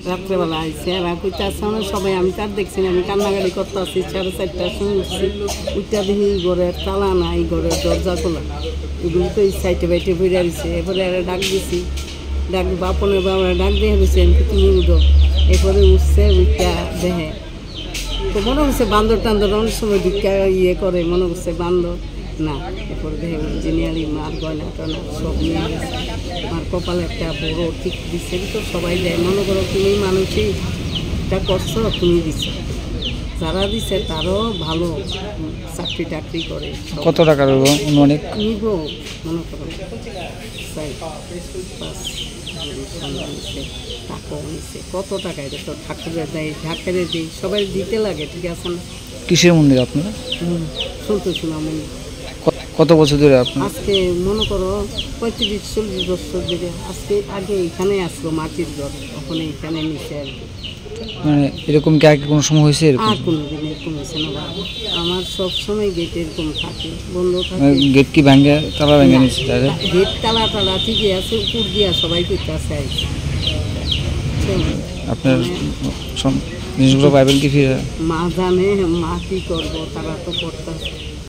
রাত্রেবেলা আইসে আর কইতে আসছে সবাই, আমি তার দেখছি না, আমি কান্নাকাটি করতে আসছি 4:30টার সময় উঠছি, উঠটা দেখি ঘরের তালা নাই, ঘরের দরজা খোলা, এগুলো তো এই সাইডে বাইটে ফিরে আসছে। এরপরে আর ডাক দিছি, ডাক বাপনের বাবা ডাক দিয়ে গেছেন তুমি উঠো। এরপরে উঠছে, উঠটা দেখে তো মনে হচ্ছে বান্দর টান্দর অনেক সময় ভিক্ষা করে, মনে হচ্ছে বান্দর না। এরপরে দেখে ইঞ্জিনিয়ারিং মার গয়না টয়না সব নিয়ে গেছে। আমার কপালে একটা বড় ঠিক দিচ্ছে, তো সবাই দেয়। মনে করো তুমি মানুষই এটা করছো, তুমি দিচ্ছ, যারা দিচ্ছে তারও ভালো চাকরি টাকরি করে। কত টাকার অনেক নিব মনে করো 4-5 টাকাও নিচ্ছে। কত টাকা এটা তো ঠাকুরের দেয়, ঢাকের দিই, সবাই দিতে লাগে, ঠিক আছে না? কিসের মন্দির আপনার? সন্তোষী মা মন্দির। কত বছর ধরে আপনার? আজকে মনে করো 35-40 বছর ধরে। আজকে আগে এখানে আসলো মাটির ঘর, তখন এখানে নিচে আর কি। মানে এরকম কি আগে কোনো সময় হয়েছে এরকম? আর কোনো দিন এরকম হয়েছে না বাবা, আমার সব সময় গেট এরকম থাকে, বন্ধ থাকে। গেট কি ভাঙে, তালা ভেঙে নিচ্ছে? গেট তালা টালা ঠিকই আছে, উপর দিয়া সবাই করতে আছে। আপনার জিনিসগুলো পাইবেন কি ফিরে? মা জানে, মা কি করবো, তারা তো করতে